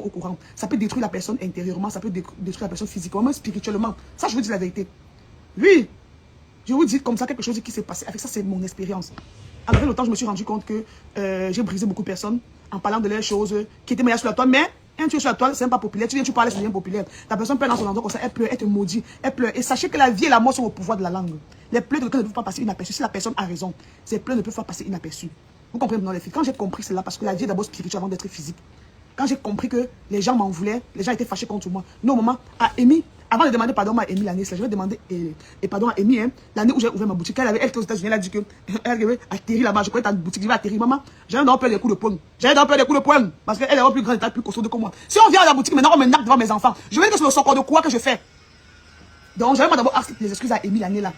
au courant. Ça peut détruire la personne intérieurement, ça peut détruire la personne physiquement, même spirituellement. Ça, je vous dis la vérité. Oui, je vous dis comme ça quelque chose qui s'est passé. Avec ça, c'est mon expérience. Avec le temps, je me suis rendu compte que j'ai brisé beaucoup de personnes en parlant de leurs choses qui étaient meilleures sur la toile. Mais un tueur sur la toile, c'est pas populaire. Tu viens, tu parles, ça devient populaire. La personne pleure dans son endroit comme ça, elle pleure, elle te maudit, elle pleure. Et sachez que la vie et la mort sont au pouvoir de la langue. Les pleurs de quelqu'un ne peuvent pas passer inaperçus. Si la personne a raison, ces pleurs ne peuvent pas passer inaperçus. Vous comprenez maintenant les filles. Quand j'ai compris cela, parce que la vie est d'abord spirituelle avant d'être physique. Quand j'ai compris que les gens m'en voulaient, les gens étaient fâchés contre moi. Non, maman, à Amy, avant de demander pardon à Amy l'année, je vais demander pardon à Amy, hein, l'année où j'ai ouvert ma boutique. Elle était aux États-Unis, elle a dit que elle avait atterri là-bas. Je croyais que ta boutique, je vais atterrir, maman. J'allais d'avoir peur des coups de poing. J'allais d'avoir peur des coups de poing. Parce qu'elle est plus grande, elle est plus costaud que moi. Si on vient à la boutique, maintenant on me nargue devant mes enfants. Je vais dire que c'est le socor de quoi que je fais. Donc, j'avais d'abord acheté les excuses à Amy l'année là.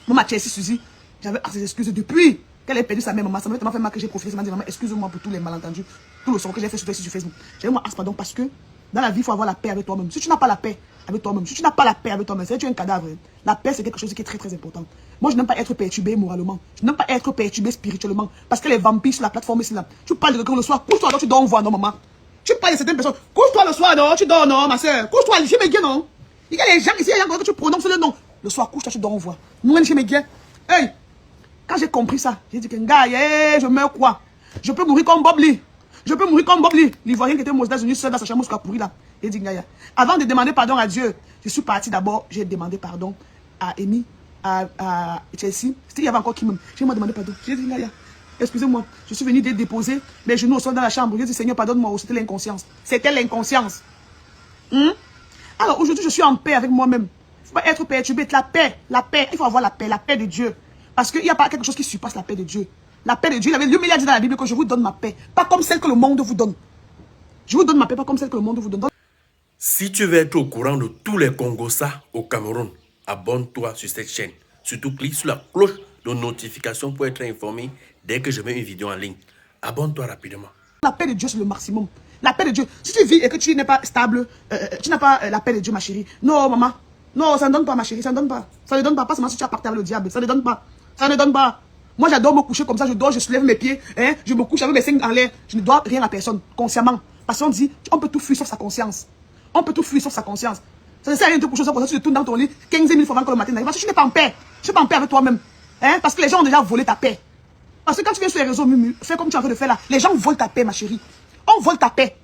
Maman, Chelsea Suzy, j'avais acheté des excuses depuis qu'elle ait perdu sa mère, maman. Ça m'a tellement fait mal que j'ai profité. Ça m'a dit, maman, excuse-moi pour tous les malentendus, tout le son que j'ai fait sur Facebook. J'avais moi, pardon, parce que dans la vie, il faut avoir la paix avec toi-même. Si tu n'as pas la paix avec toi-même, si tu n'as pas la paix avec toi-même, c'est que tu es un cadavre. La paix, c'est quelque chose qui est très très important. Moi, je n'aime pas être perturbé moralement. Je n'aime pas être perturbé spirituellement. Parce que les vampires sur la plateforme ici là, tu parles de quelqu'un le soir, couche-toi, alors tu dors, on voit, non, maman. Tu parles de certaines personnes, couche-toi le soir, non, tu dors, non, ma soeur. Couche-toi, je me gueule, non. Il y a les gens ici, il y a que tu prononces le nom. Le soir, couche-toi, tu dors, on voit. Nous, je me gueule. Hey! Quand j'ai compris ça, j'ai dit que je meurs quoi? Je peux mourir comme Bob Lee. Je peux mourir comme Bob Lee. L'Ivoirien qui était aux États-Unis seul dans sa chambre, pourri là. J'ai dit Ngaya. Avant de demander pardon à Dieu, je suis parti d'abord, j'ai demandé pardon à Amy, à Chelsea. Il y avait encore qui même. J'ai demandé pardon. J'ai dit Ngaya, excusez-moi, je suis venu déposer mes genoux au sol dans la chambre. J'ai dit Seigneur, pardonne-moi, c'était l'inconscience. C'était l'inconscience. Alors aujourd'hui, je suis en paix avec moi-même. Il ne faut pas être perturbé. La paix, il faut avoir la paix de Dieu. Parce qu'il n'y a pas quelque chose qui surpasse la paix de Dieu. La paix de Dieu, lui, il a dit dans la Bible que je vous donne ma paix. Pas comme celle que le monde vous donne. Je vous donne ma paix, pas comme celle que le monde vous donne. Si tu veux être au courant de tous les Congossas au Cameroun, abonne-toi sur cette chaîne. Surtout, clique sur la cloche de notification pour être informé dès que je mets une vidéo en ligne. Abonne-toi rapidement. La paix de Dieu, c'est le maximum. La paix de Dieu. Si tu vis et que tu n'es pas stable, tu n'as pas la paix de Dieu, ma chérie. Non, maman. Non, ça ne donne pas, ma chérie. Ça ne donne pas. Ça ne donne pas. Pas seulement si tu as partagé le diable. Ça ne donne pas. Ça ne donne pas. Moi, j'adore me coucher comme ça. Je dors, je soulève mes pieds. Hein, je me couche avec mes seins en l'air. Je ne dois rien à personne, consciemment. Parce qu'on dit, on peut tout fuir sauf sa conscience. On peut tout fuir sauf sa conscience. Ça ne sert à rien de te coucher comme ça. Tu te tournes dans ton lit 15 000 fois avant que le matin n'arrive. Parce que tu n'es pas en paix. Tu n'es pas en paix avec toi-même. Hein, parce que les gens ont déjà volé ta paix. Parce que quand tu viens sur les réseaux, fais comme tu as envie de faire là. Les gens volent ta paix, ma chérie. On vole ta paix.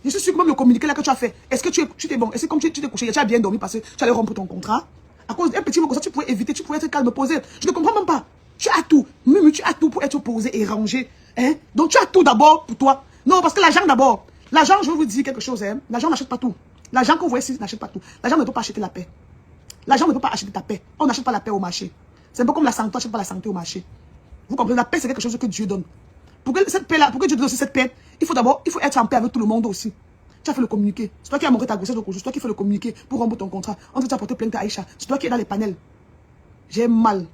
Je suis sûr que même le communiqué là que tu as fait, est-ce que tu t'es bon? Est-ce que comme tu t'es couché, tu as bien dormi parce que tu allais rompre ton contrat? À cause d'un petit mot comme ça, tu pouvais éviter, tu pouvais être calme, posé. Je ne comprends même pas. Tu as tout. Mumu, tu as tout pour être posé et rangé. Hein? Donc tu as tout d'abord pour toi. Non, parce que l'argent d'abord. L'argent, je vais vous dire quelque chose. Hein? L'argent n'achète pas tout. L'argent que vous voyez ici n'achète pas tout. L'argent ne peut pas acheter la paix. L'argent ne peut pas acheter ta paix. On n'achète pas la paix au marché. C'est un peu comme la santé, on n'achète pas la santé au marché. Vous comprenez? La paix, c'est quelque chose que Dieu donne. Pour que cette paix-là, pour que Dieu donne aussi cette paix, il faut être en paix avec tout le monde aussi. Tu as fait le communiqué. C'est toi qui as montré ta grossesse aujourd'hui. C'est toi qui fais le communiqué pour rompre ton contrat. On t'a porté plainte à Aïcha. C'est toi qui es dans les panels. J'ai mal.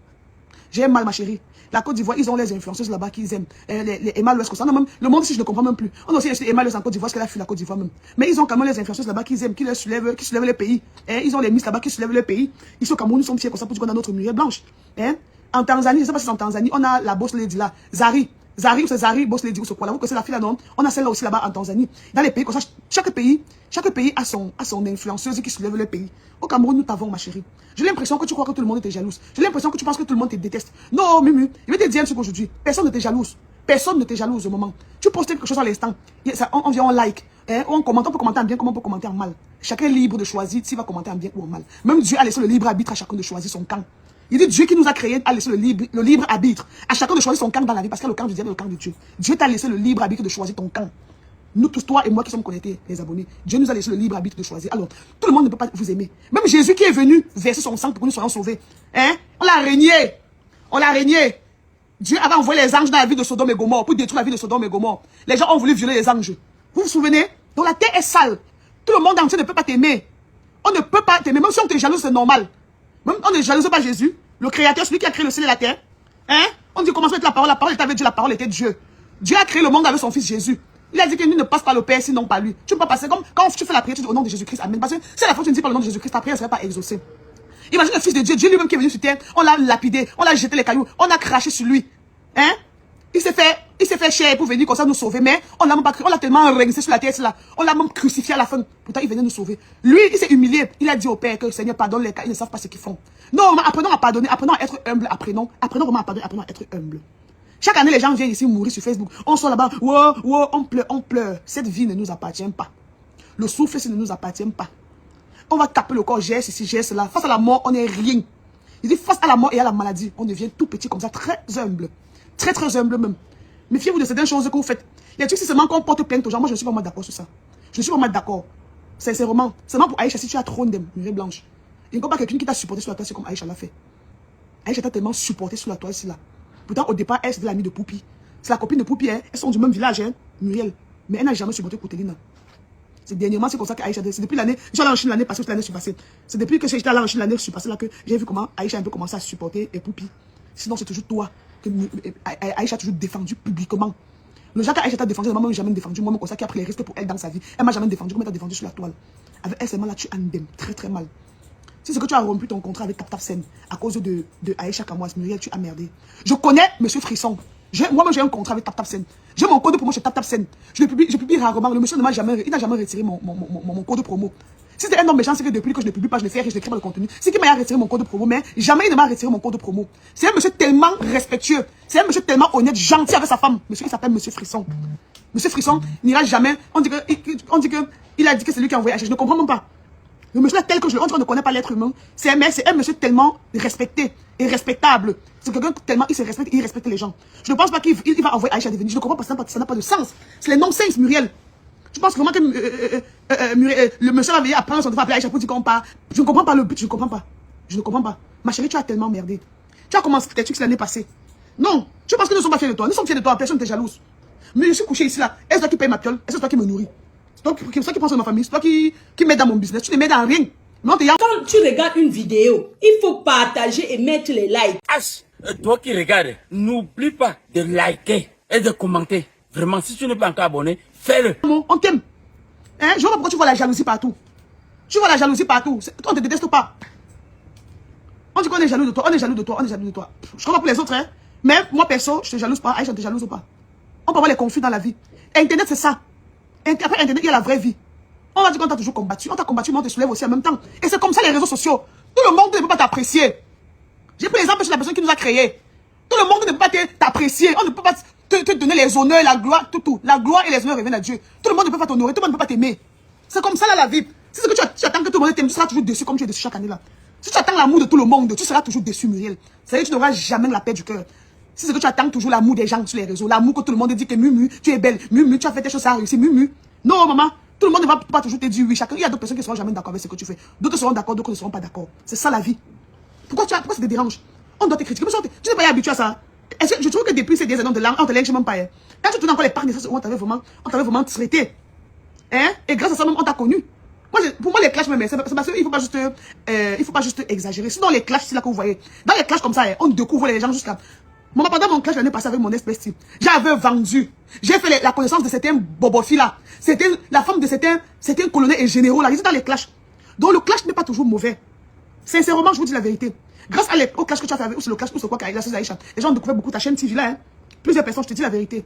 J'ai mal, ma chérie. La Côte d'Ivoire, ils ont les influenceuses là-bas qu'ils aiment. Les Emma Louest, ça. Même, le monde ici, je ne comprends même plus. On a aussi acheté Emma Louest en Côte d'Ivoire, parce qu'elle a fui la Côte d'Ivoire même. Mais ils ont quand même les influenceuses là-bas qu'ils aiment, qui soulèvent le pays. Hein? Ils ont les Miss là-bas qui soulèvent le pays. Ici au Cameroun, nous sommes fiers comme ça pour dire qu'on a notre muraille blanche. Hein? En Tanzanie, je ne sais pas si c'est en Tanzanie, on a la boss lady là, Zari. Zari, c'est Zari, boss lady ou ce quoi là. Vous connaissez la fille là, non? On a celle-là aussi là-bas en Tanzanie. Dans les pays comme ça, chaque pays a son influenceuse qui soulève le pays. Au Cameroun, nous t'avons, ma chérie. J'ai l'impression que tu crois que tout le monde était jalouse. J'ai l'impression que tu penses que tout le monde te déteste. Non, Mumu, je vais te dire un truc aujourd'hui. Personne ne t'est jalouse. Personne ne t'est jalouse au moment. Tu postes quelque chose à l'instant. On vient, on like. Hein, on commente, on peut commenter en bien comme on peut commenter en mal. Chacun est libre de choisir s'il va commenter en bien ou en mal. Même Dieu a laissé le libre arbitre à chacun de choisir son camp. Il dit Dieu qui nous a créés a laissé le libre arbitre à chacun de choisir son camp dans la vie. Parce qu'il y a le camp du diable et le camp de Dieu. Dieu t'a laissé le libre arbitre de choisir ton camp. Nous tous, toi et moi qui sommes connectés, les abonnés, Dieu nous a laissé le libre arbitre de choisir. Alors, tout le monde ne peut pas vous aimer. Même Jésus qui est venu verser son sang pour que nous soyons sauvés. Hein? On l'a régné. On l'a régné. Dieu avait envoyé les anges dans la ville de Sodome et Gomorrhe pour détruire la ville de Sodome et Gomorrhe. Les gens ont voulu violer les anges. Vous vous souvenez? Donc la terre est sale. Tout le monde entier ne peut pas t'aimer. On ne peut pas t'aimer. Même si on te jalouse, c'est normal. Même on ne jalouse pas Jésus, le créateur, celui qui a créé le ciel et la terre. Hein? On dit comment ça va être la parole était avec Dieu, la parole était Dieu. Dieu a créé le monde avec son fils Jésus. Il a dit que lui ne passe pas le Père sinon par lui. Tu ne peux pas passer comme quand tu fais la prière, tu dis au nom de Jésus-Christ. Amen. Parce que c'est la fois que tu ne dis pas le nom de Jésus-Christ, ta prière ne serait pas exaucée. Imagine le fils de Dieu, Dieu lui-même qui est venu sur terre, on l'a lapidé, on l'a jeté les cailloux, on a craché sur lui. Hein? Il s'est fait Il s'est fait cher pour venir comme ça nous sauver, mais on l'a même pas cru. On l'a tellement rincé sur la tête là. On l'a même crucifié à la fin. Pourtant, il venait nous sauver. Lui, il s'est humilié. Il a dit au Père que le Seigneur pardonne les cas. Ils ne savent pas ce qu'ils font. Non, mais apprenons à pardonner. Apprenons à être humble. Apprenons vraiment à pardonner. Apprenons à être humble. Chaque année, les gens viennent ici mourir sur Facebook. On sort là-bas. Wow, wow, on pleure, on pleure. Cette vie ne nous appartient pas. Le souffle, ça ne nous appartient pas. On va taper le corps, geste ici, geste là. Face à la mort, on n'est rien. Il dit face à la mort et à la maladie, on devient tout petit comme ça, très humble. Très, très humble même. Méfiez-vous de certaines choses que vous faites. Il y a des trucs, si seulement qu'on porte plainte aux gens. Moi, je ne suis pas vraiment d'accord sur ça. Je ne suis pas vraiment d'accord. Sincèrement. Seulement pour Aïcha, si tu as trop de murée blanche. Il n'y a pas quelqu'un qui t'a supporté sur la toile, c'est comme Aïcha l'a fait. Aïcha t'a tellement supporté sur la toile, c'est là. Pourtant, au départ, elle, c'était l'amie de Poupi. C'est la copine de Poupi, hein. Elles sont du même village, hein, Muriel. Mais elle n'a jamais supporté Koutelina. C'est dernièrement, c'est comme ça qu'Aïcha, c'est depuis l'année, je suis allé en Chine l'année passée, l'année passée. C'est depuis que j'étais allé en Chine l'année passée là que j'ai vu comment Aïcha a un peu commencé à supporter et Poupi. Sinon, c'est toujours toi que Aïcha a toujours défendu publiquement. Le genre qu'Aïcha t'a défendu, maman m'a jamais défendu. Moi, comme ça, qui a pris les risques pour elle dans sa vie. Elle m'a jamais défendu, comme elle t'a défendu sur la toile. Avec elle, seulement là, tu endèmes très très mal. Si c'est que tu as rompu ton contrat avec Tap Sen à cause de Aïcha Kamouas, Muriel, tu as merdé. Je connais Monsieur Frisson. Moi-même, j'ai un contrat avec Tap Sen. J'ai mon code promo chez Tap Sen. Je publie rarement. Le monsieur n'a jamais retiré mon code promo. Si c'est un homme méchant, c'est que depuis que je ne publie pas, je le fais, je n'écris pas le contenu. C'est qu'il m'a retiré mon code promo, mais jamais il ne m'a retiré mon code promo. C'est un monsieur tellement respectueux. C'est un monsieur tellement honnête, gentil avec sa femme. Monsieur, il s'appelle Monsieur Frisson. Monsieur Frisson n'ira jamais. On dit que il a dit que c'est lui qui a envoyé Aïcha. Je ne comprends même pas. Le monsieur là, tel que on ne connaît pas l'être humain. C'est un monsieur tellement respecté et respectable. C'est quelqu'un tellement, il se respecte et il respecte les gens. Je ne pense pas qu'il va envoyer Aïcha devenir. Je ne comprends pas, ça n'a pas de sens. C'est les non-sens, Muriel. Je pense vraiment que le monsieur va venir apprendre son devoir appeler Aïcha pour dire qu'on part. Je ne comprends pas le but, je ne comprends pas. Je ne comprends pas. Ma chérie, tu as tellement merdé. Tu as commencé tes trucs l'année passée. Non, tu penses que nous ne sommes pas fiers de toi. Nous sommes fiers de toi, personne ne t'est jalouse. Mais je suis couché ici là. Est-ce toi qui paye ma piole? Est-ce toi qui me nourrit? C'est toi qui pense à ma famille, c'est toi qui m'aide dans mon business. Tu ne m'aides en rien. Non, quand tu regardes une vidéo, il faut partager et mettre les likes. Toi qui regardes, n'oublie pas de liker et de commenter. Vraiment, si tu n'es pas encore abonné, fais-le. On t'aime. Hein? Je vois pas pourquoi tu vois la jalousie partout. Tu vois la jalousie partout. On ne te déteste pas. On dit qu'on est jaloux de toi, on est jaloux de toi, on est jaloux de toi. Je comprends pour les autres, hein. Mais moi, perso, je te jalouse pas. Aïcha, je te jalouse ou pas. On peut avoir les conflits dans la vie. Internet, c'est ça. Après Internet, il y a la vraie vie. On va dire qu'on t'a toujours combattu. On t'a combattu, mais on te soulève aussi en même temps. Et c'est comme ça les réseaux sociaux. Tout le monde ne peut pas t'apprécier. J'ai pris l'exemple sur la personne qui nous a créés. Tout le monde ne peut pas t'apprécier. On ne peut pas te donner les honneurs, la gloire, tout. La gloire et les honneurs reviennent à Dieu. Tout le monde ne peut pas t'honorer, tout le monde ne peut pas t'aimer. C'est comme ça là la vie. Si c'est que tu attends que tout le monde t'aime, tu seras toujours déçu comme tu es déçu chaque année là. Si tu attends l'amour de tout le monde, tu seras toujours déçu, Muriel. C'est-à-dire que tu n'auras jamais la paix du cœur. Si c'est que tu attends toujours l'amour des gens sur les réseaux, l'amour que tout le monde dit que Mumu, tu es belle, Mumu, tu as fait tes choses, ça a réussi, Mumu. Non, maman, tout le monde ne va pas toujours te dire oui. Il y a d'autres personnes qui ne seront jamais d'accord avec ce que tu fais. D'autres seront d'accord, d'autres ne seront pas d'accord. C'est ça la vie. Pourquoi ça te dérange? On doit te critiquer. Tu n'es pas habitué à ça. Je trouve que depuis ces 10 années de langue, on te lèche même pas. Hein. Quand tu tournes encore les parcs où on t'avait vraiment traité. Hein? Et grâce à ça même, on t'a connu. Pour moi, les clashs, c'est parce qu'il ne faut pas juste exagérer. Sinon, les clashs, c'est là que vous voyez. Dans les clashs comme ça, hein, on découvre les gens jusqu'à... Moi, pendant mon clash l'année passée avec mon ex-bestie, j'avais vendu. J'ai fait la connaissance de certains bobofis là. C'était la femme de certains colonels et généraux là. Ils étaient dans les clashs. Donc le clash n'est pas toujours mauvais. Sincèrement, je vous dis la vérité. Grâce au clash que tu as fait avec, ou c'est le clash, ou c'est quoi, Aïcha, les gens ont découvert beaucoup ta chaîne TV là. Hein. Plusieurs personnes, je te dis la vérité.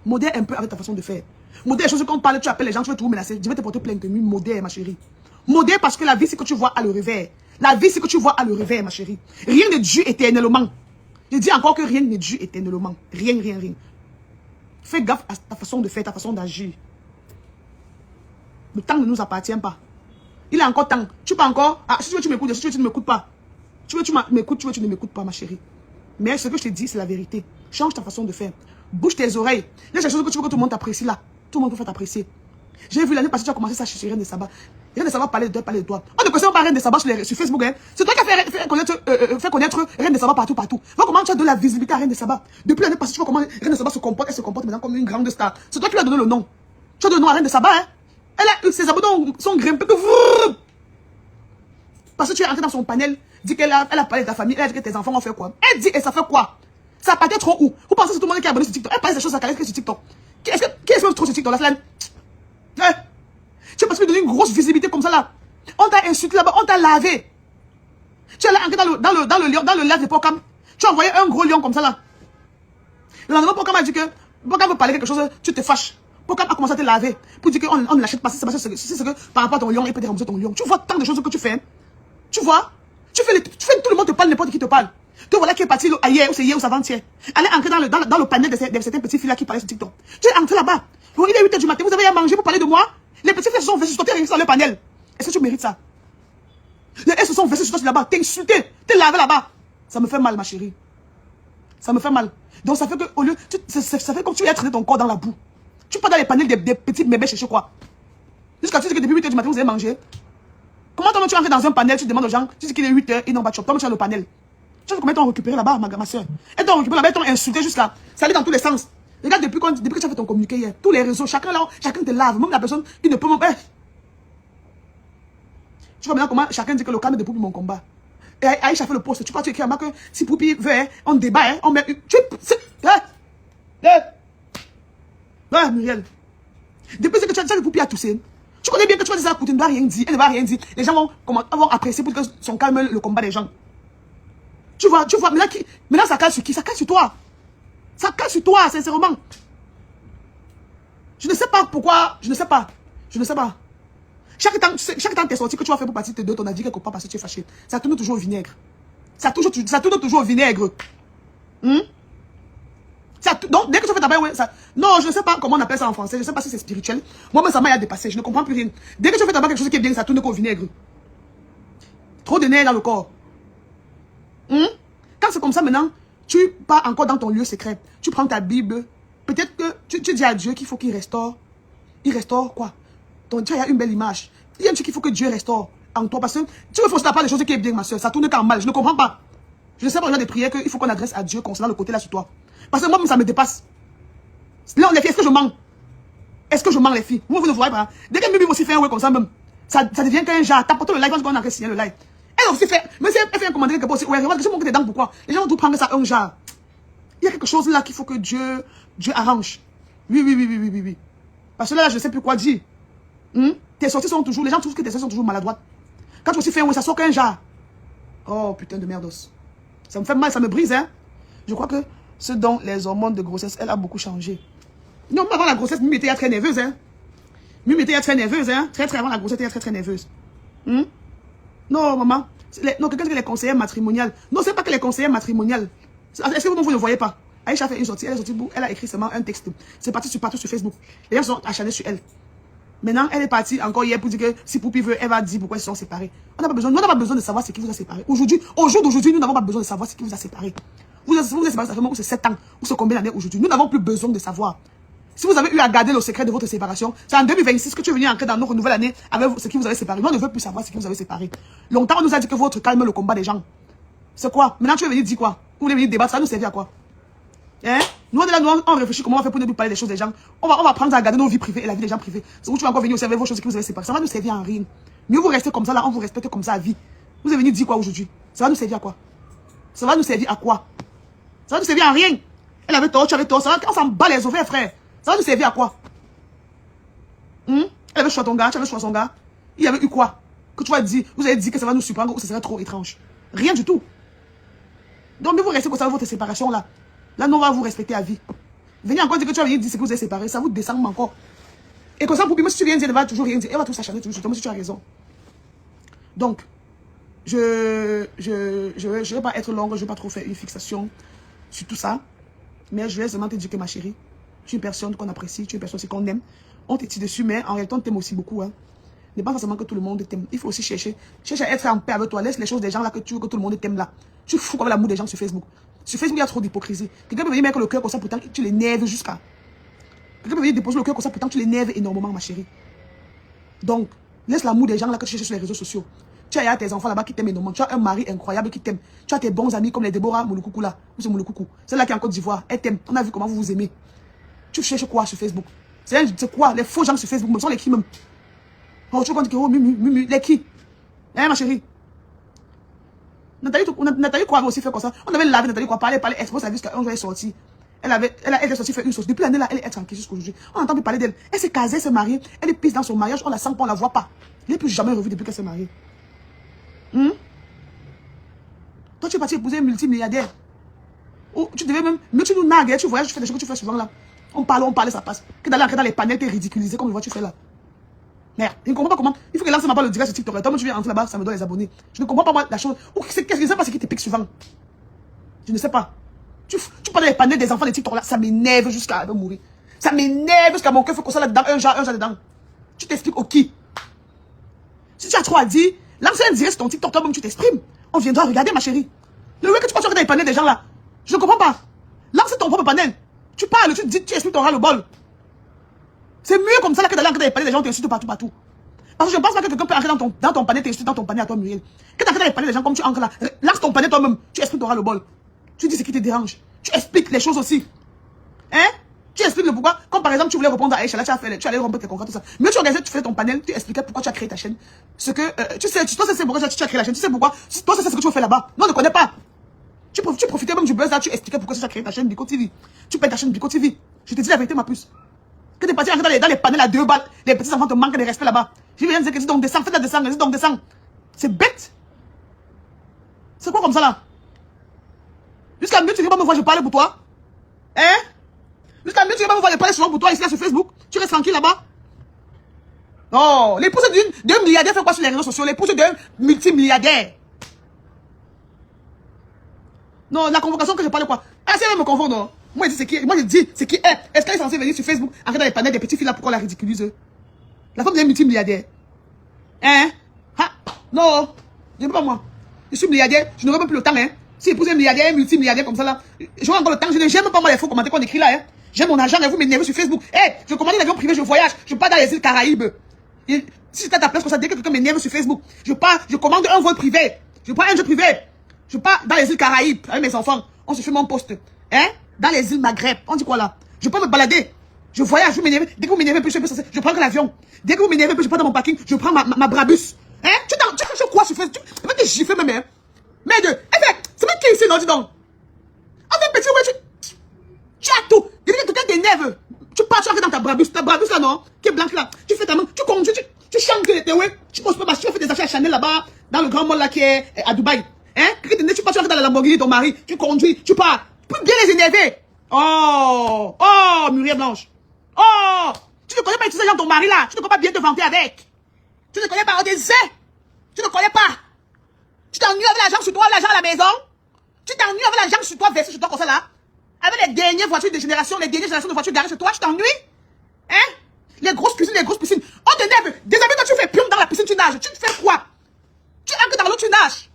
Modère un peu avec ta façon de faire. Modère les choses quand on parle, tu appelles les gens, tu veux tout menacer. Je vais te porter plainte de nuit. Modère, ma chérie. Modère parce que la vie, c'est que tu vois à le revers. La vie, c'est que tu vois à le revers, ma chérie. Rien ne dure éternellement. Je dis encore que rien ne dure éternellement. Rien. Fais gaffe à ta façon de faire, ta façon d'agir. Le temps ne nous appartient pas. Il est encore temps. Tu peux encore... Ah, si tu veux, tu m'écoutes. Si tu veux, tu ne m'écoutes pas. Tu veux, tu m'écoutes. Tu veux, tu ne m'écoutes pas, ma chérie. Mais ce que je te dis, c'est la vérité. Change ta façon de faire. Bouge tes oreilles. Là, c'est la chose que tu veux que tout le monde t'apprécie là. Tout le monde peut faire t'apprécier. J'ai vu l'année passée, tu as commencé ça chez Reine de Saba. Reine de Saba parlait de toi. On ne connaît pas Reine de Saba sur Facebook. Hein. C'est toi qui as fait connaître Reine de Saba partout. Vois comment tu as de la visibilité à Reine de Saba. Depuis l'année passée, tu vois comment Reine de Saba se comporte. Elle se comporte maintenant comme une grande star. C'est toi qui lui as donné le nom. Tu as donné le nom à Reine de Saba. Hein. Ses abonnés sont grimpés. Parce que tu es entré dans son panel, dit qu'elle a parlé de ta famille, elle a dit que tes enfants ont fait quoi. Elle dit et ça fait quoi? Ça partait trop où? Vous pensez que c'est tout le monde qui est abonné sur TikTok? Elle parle de ces choses à sur TikTok. Qui est-ce que trop sur TikTok là? Hein? Tu es parce que donner une grosse visibilité comme ça là. On t'a insulté là-bas, on t'a lavé. Tu es là entré dans le live de Pocam. Tu as envoyé un gros lion comme ça là. Le lendemain, pourquoi m'a dit que, pourquoi veut parler quelque chose, tu te fâches. Pourquoi a commencé à te laver? Pour dire qu'on ne l'achète pas, c'est ce que par rapport à ton lion, il peut te rembourser ton lion. Tu vois tant de choses que tu fais. Tu vois? Tu fais tout le monde te parle, n'importe qui te parle. Te voilà qui est parti hier, ou c'est hier, ou c'est avant-hier. Allez entrer dans le panel de certains petits filles là qui parlaient sur TikTok. Tu es entré là-bas. Il est 8h du matin, vous avez à manger pour parler de moi. Les petits filles se sont versés sur toi, t'es dans le panel. Est-ce que tu mérites ça? Elles se sont versées sur toi là-bas, t'es insulté, t'es lavé là-bas. Ça me fait mal, ma chérie. Ça me fait mal. Donc ça fait que, au lieu, ça fait comme tu es traîné ton corps dans la boue. Tu pars dans les panels des petites bébés chercher quoi? Jusqu'à tu dis que depuis 8h du matin, vous avez mangé. Comment toi, tu entres dans un panel, tu demandes aux gens, tu dis qu'il est 8h, ils n'ont pas de chop. Toi, tu as le panel. Tu sais combien t'ont récupéré là-bas, ma soeur? Elles t'ont récupéré là-bas, elles t'ont insulté jusqu'à. Ça allait dans tous les sens. Regarde, depuis que tu as fait ton communiqué hier, tous les réseaux, chacun là, chacun te lave. Même la personne qui ne peut même pas. Tu vois maintenant comment chacun dit que le calme de Poupi mon combat. Et Aïcha fait le post. Tu vois, tu écris à moi que si Poupi veut, on débat, on met. Muriel. Depuis que tu as dit que Poupi a toussé, tu connais bien que tu vas dire ça, Poupi ne doit rien dire, elle ne va rien dire. Les gens vont apprécier pour que son calme le combat des gens. Tu vois, maintenant ça casse sur qui? Ça casse sur toi. Ça casse sur toi, sincèrement. Je ne sais pas pourquoi, je ne sais pas. Chaque temps que tu es sorti, que tu vas faire pour partir de ton avis quelque part parce que tu es fâché, ça tourne toujours au vinaigre. Ça tourne toujours au vinaigre. Donc, dès que tu fais ta bain, ça... Non, je ne sais pas comment on appelle ça en français. Je ne sais pas si c'est spirituel. Moi-même, ça m'a dépassé. Je ne comprends plus rien. Dès que tu fais ta bain quelque chose qui est bien, ça tourne qu'au vinaigre. Trop de nerfs dans le corps. Quand c'est comme ça maintenant, tu pars encore dans ton lieu secret. Tu prends ta Bible. Peut-être que tu dis à Dieu qu'il faut qu'il restaure. Il restaure quoi? Donc tu as une belle image. Il y a un truc qu'il faut que Dieu restaure en toi. Parce que tu ne fais pas les choses qui est bien, ma soeur. Ça tourne qu'en mal. Je ne comprends pas. Je ne sais pas au genre des prières qu'il faut qu'on adresse à Dieu concernant le côté là sur toi. Parce que moi, ça me dépasse. Là, les filles, est-ce que je mens? Est-ce que je mens, les filles? Vous ne voyez pas. Dès que Bibi aussi fait un ouais comme ça, même, ça devient qu'un genre. Tapote le live, parce qu'on a signé le live. Elle aussi fait, mais si elle fait un commentaire quelque part aussi, ouais, regarde, je montre tes dents, pourquoi? Les gens vont tout prendre ça un genre. Il y a quelque chose là qu'il faut que Dieu arrange. Oui. Parce que là, je ne sais plus quoi dire. Tes sorties sont toujours, les gens trouvent que tes sorties sont toujours maladroites. Quand tu aussi fais un ouais, ça sort qu'un genre. Oh, putain de merdos. Ça me fait mal, ça me brise, hein. Je crois que ce dont les hormones de grossesse, elle a beaucoup changé. Non, mais avant la grossesse, Mimi était très nerveuse, hein. Très avant la grossesse, elle était très nerveuse. Non, maman. Non, quelqu'un dit que les conseillères matrimoniales. Non, c'est pas que les conseillères matrimoniales. Est-ce que vous ne voyez pas? Aïcha fait une sortie, elle a écrit seulement un texte. C'est parti sur Facebook. Les gens sont acharnés sur elle. Maintenant, elle est partie encore hier pour dire que si Poupi veut, elle va dire pourquoi ils sont séparés. Nous n'avons pas besoin de savoir ce qui vous a séparés. Au jour d'aujourd'hui, nous n'avons pas besoin de savoir ce qui vous a séparés. Vous êtes séparés, ça fait c'est 7 ans, ou c'est combien d'années aujourd'hui. Nous n'avons plus besoin de savoir. Si vous avez eu à garder le secret de votre séparation, c'est en 2026 que tu es venu entrer dans notre nouvelle année avec ce qui vous avait séparé. Nous, on ne veut plus savoir ce qui vous avait séparé. Longtemps, on nous a dit que votre calme le combat des gens. C'est quoi? Maintenant, tu es venu dire quoi? Vous voulez venir débattre, ça va nous servir à quoi? Hein? Nous, on est là, nous, on réfléchit comment on va faire pour ne plus parler des choses des gens. On va prendre à garder nos vies privées et la vie des gens privées. C'est où tu vas encore venir observer vos choses qui vous avez séparées. Ça va nous servir à rien. Mieux vous restez comme ça, là, on vous respecte comme ça à vie. Vous avez venu dire quoi aujourd'hui? Ça va nous servir à quoi? Ça va nous servir à quoi? Ça va nous servir à rien. Elle avait tort, tu avais tort. On s'en bat les ovaires, frère. Ça va nous servir à quoi? Elle avait choisi ton gars, tu avais choisi son gars. Il y avait eu quoi? Que tu vas dire, vous avez dit que ça va nous surprendre ou ce serait trop étrange. Rien du tout. Donc, mais vous restez comme ça avec votre séparation là. Là, nous, on va vous respecter à vie. Venez encore dire que tu vas venir dire ce que vous êtes séparés, ça vous descend encore. Et comme ça, pour moi, si tu viens dire, elle va toujours rien dire. Elle va tout s'acharner toujours sur toi, si tu as raison. Donc, je vais pas être longue, je vais pas trop faire une fixation sur tout ça. Mais je vais seulement te dire que ma chérie, tu es une personne qu'on apprécie, tu es une personne qu'on aime. On te tire dessus, mais en réalité, on t'aime aussi beaucoup. Hein. n'est pas forcément que tout le monde t'aime. Il faut aussi chercher à être en paix avec toi. Laisse les choses des gens là que tu veux que tout le monde t'aime là. Tu fous comme l'amour des gens sur Facebook. Sur Facebook, il y a trop d'hypocrisie. Quelqu'un peut venir mettre le cœur comme ça, pourtant tu l'énerves jusqu'à. Quelqu'un peut venir déposer le cœur comme ça, pourtant tu l'énerves énormément, ma chérie. Donc, laisse l'amour des gens là que tu cherches sur les réseaux sociaux. Tu as tes enfants là-bas qui t'aiment énormément. Tu as un mari incroyable qui t'aime. Tu as tes bons amis comme les Déborah Mouloukoukou là. Ou c'est Mouloukoukou. Celle là qui est en Côte d'Ivoire. Elle t'aime. On a vu comment vous vous aimez. Tu cherches quoi sur Facebook? C'est quoi? Les faux gens sur Facebook, même sont les qui même? Oh, tu vois qu'on dit que, oh, Mumu, les qui? Hein, ma chérie? Nathalie Quoi avait aussi fait comme ça. On avait lavé Nathalie Quoi, parler, expose sa vie jusqu'à un jour elle est sortie. Elle est sortie faire une sauce. Depuis l'année là, elle est tranquille jusqu'aujourd'hui. On entend plus parler d'elle. Elle s'est casée, elle s'est mariée. Elle est pisse dans son mariage, on la sent pas, on la voit pas. Elle n'est plus jamais revue depuis qu'elle s'est mariée. Toi, tu es parti épouser un multimilliardaire. Ou tu devais même, mais tu nous nagues, tu voyages, tu fais des choses que tu fais souvent là. On parle, ça passe. Que d'aller dans les panels, t'es ridiculisé comme je vois, tu fais là. Merde, je ne comprends pas comment. Il faut que Lance m'appelle le direct sur TikTok. Toi, moi, tu viens rentrer là-bas, ça me doit les abonnés. Je ne comprends pas moi la chose. Ou je ne sais pas ce qui te pique souvent. Je ne sais pas. Tu parles des panels des enfants des TikTok là, ça m'énerve jusqu'à mourir. Ça m'énerve jusqu'à mon cœur, faut qu'on soit là-dedans, un genre dedans. Tu t'expliques au qui? Si tu as trop à dire, lance un direct sur ton TikTok, toi-même tu t'exprimes. On viendra regarder, ma chérie. Le way que tu passes regarder les panels des gens là, je ne comprends pas. Lance ton propre panel. Tu parles, tu dis, tu expliques ton ras-le-bol. C'est mieux comme ça là que d'aller regarder les panels des gens, t'insultes partout. Parce que je ne pense pas que quelqu'un peut entrer dans ton panel, t'insultes dans ton panel à toi, Muriel. Que tu entres dans les panels des gens comme tu entres là, lance ton panel toi-même, tu expliques ton ras-le-bol. Tu dis ce qui te dérange. Tu expliques les choses aussi. Hein? Tu expliques le pourquoi. Comme par exemple, tu voulais répondre à Aïcha, là, tu allais rompre tes contrats, tout ça. Mais tu organisais, tu faisais ton panel, tu expliquais pourquoi tu as créé ta chaîne. Ce que, toi, c'est pourquoi tu as créé la chaîne. Tu sais pourquoi. Toi, c'est ce que tu fais là-bas. Non, on ne connaît pas. Tu profitais même du buzz là, tu expliquais pourquoi tu as créé ta chaîne Bico TV. Tu payes ta chaîne Bico TV. Je te dis la vérité, ma puce. Que t'es parti dans les panels à 2 balles, les petits enfants te manquent de respect là-bas. Je viens de dire que dis donc descends, fais la descendre, dis donc descends. C'est bête. C'est quoi comme ça là? Jusqu'à mieux, tu viens pas me voir, je parle pour toi. Hein? Jusqu'à mieux, tu viens pas me voir, je parle souvent pour toi ici là sur Facebook. Tu restes tranquille là-bas. Oh, l'épouse d'un milliardaire fait quoi sur les réseaux sociaux? L'épouse d'un multimilliardaire. Non, la convocation que je parle quoi? Ah, c'est elle me convoque, non? Moi, je dis c'est qui est. Est-ce qu'elle est censée venir sur Facebook, entrer dans les panels des petits filles là, pourquoi on la ridiculise? La femme d'un multimilliardaire. Hein? Ha? Non, je ne veux pas moi. Je suis milliardaire, je n'aurai même plus le temps, hein. Si épouse un milliardaire, un multimilliardaire comme ça là, j'aurai encore le temps, je n'aime même pas moi les faux commentaires qu'on écrit là, hein. J'aime mon argent et vous m'énervez sur Facebook. Je commande un avion privé, je voyage, je pars dans les îles Caraïbes. Et si j'étais à ta place comme ça, dès que quelqu'un m'énerve sur Facebook, je commande un vol privé, je prends un jet privé, je pars dans les îles Caraïbes avec mes enfants, on se fait mon poste, hein, dans les îles Maghreb, on dit quoi là? Je peux me balader, je voyage, vous m'énervez, dès que vous m'énervez un peu, je prends l'avion, dès que vous m'énervez un peu, je pars dans mon parking, je prends ma Brabus, hein, tu crois sur Facebook, tu peux te gifler même, hein, mais c'est même qui ici, non, dis donc, en fait, petit, ouais, tu as tout, dès que quelqu'un t'énerve, tu pars, tu arrives dans ta Brabus là, non, qui est blanche là, tu fais ta main, tu conduis, tu chantes tes ouais, tu poses pas, tu fais des achats à Chanel là-bas, dans le grand mall là qui est à Dubaï, hein, tu pars, tu arrives dans la Lamborghini, ton mari, tu conduis, tu pars, tu peux bien les énerver. Oh, Muriel Blanche. Oh, tu ne connais pas utiliser ton mari là, tu ne connais pas bien te vanter avec. Tu ne connais pas, on te sait. Tu ne connais pas. Tu t'ennuies avec l'argent sur toi, l'argent à la maison. Tu t'ennuies avec l'argent sur toi, versé sur toi comme ça là. Avec les dernières voitures de génération, les dernières générations de voitures garées chez toi, tu t'ennuies. Hein? Les grosses piscines. On t'énerve. Désormais, quand tu fais pion dans la piscine, tu nages. Tu te fais quoi? Tu entres dans l'eau, tu nages.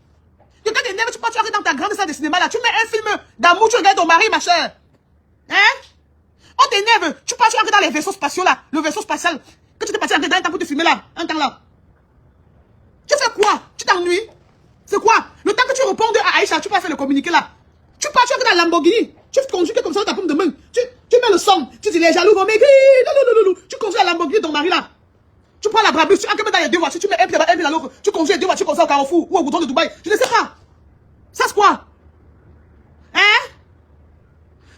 Et quand t'énerves, tu arrives dans ta grande salle de cinéma là, tu mets un film d'amour, tu regardes ton mari, ma chère. Hein? On t'énerve. Tu arrives dans les vaisseaux spatiaux là, le vaisseau spatial. Que tu t'es parti en dans un temps pour te filmer là, un temps là. Tu fais quoi? Tu t'ennuies? C'est quoi? Le temps que tu réponds à Aïcha, tu peux faire le communiqué là. Tu arrives dans la Lamborghini. Tu conduis comme ça dans ta paume de main. Tu mets le son. Tu dis les jaloux vont maigrir. Tu conduis la Lamborghini de ton mari là. Tu prends la Brabus, tu entres dans les deux voitures, tu mets un pied là-bas, un pied dans l'autre. Tu conduis les deux voitures comme ça au Carrefour ou au bouton de Dubaï. Je ne sais pas. Ça c'est quoi? Hein?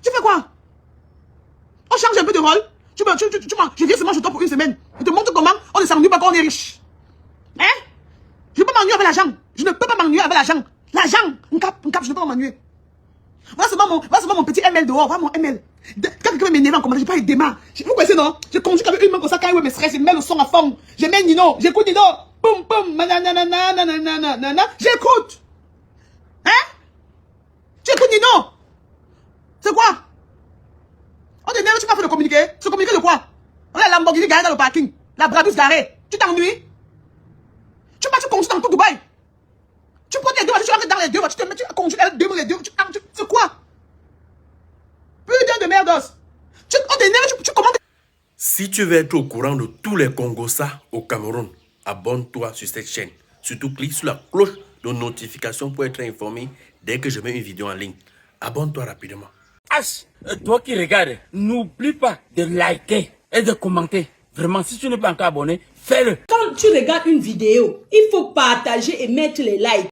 Tu fais quoi? On change un peu de rôle. Je viens seulement chez toi pour une semaine. Je te montre comment on ne s'ennuie pas quand on est riche. Hein? Je ne peux pas m'ennuyer avec l'argent. Je ne peux pas m'ennuyer avec l'argent. L'argent, un cap, je ne peux pas m'ennuyer. Voilà seulement mon petit ML dehors. Voilà mon ML. Quand quelqu'un m'énerve en commentaire, je pas il démarre. Vous connaissez, non? Je conduis avec une main comme ça quand il me stresse, je mets le son à fond. Je mets Nino, j'écoute Nino. Boum, boum, j'écoute. Hein? Tu écoutes Nino? C'est quoi? On t'énerve, tu m'as fait le communiqué. Ce communiqué de quoi? On a la Lamborghini garée dans le parking. La Brabus garée. Tu t'ennuies? Tu conduis dans tout Dubaï. Tu prends les deux voitures, tu rentres dans les deux voitures, tu conduis les deux, c'est quoi? Putain de merdos. On t'énerve, tu commandes. Si tu veux être au courant de tous les Congossas au Cameroun, abonne-toi sur cette chaîne. Surtout clique sur la cloche de notification pour être informé dès que je mets une vidéo en ligne. Abonne-toi rapidement. Toi qui regardes, n'oublie pas de liker et de commenter. Vraiment, si tu n'es pas encore abonné, fais-le. Quand tu regardes une vidéo, il faut partager et mettre les likes.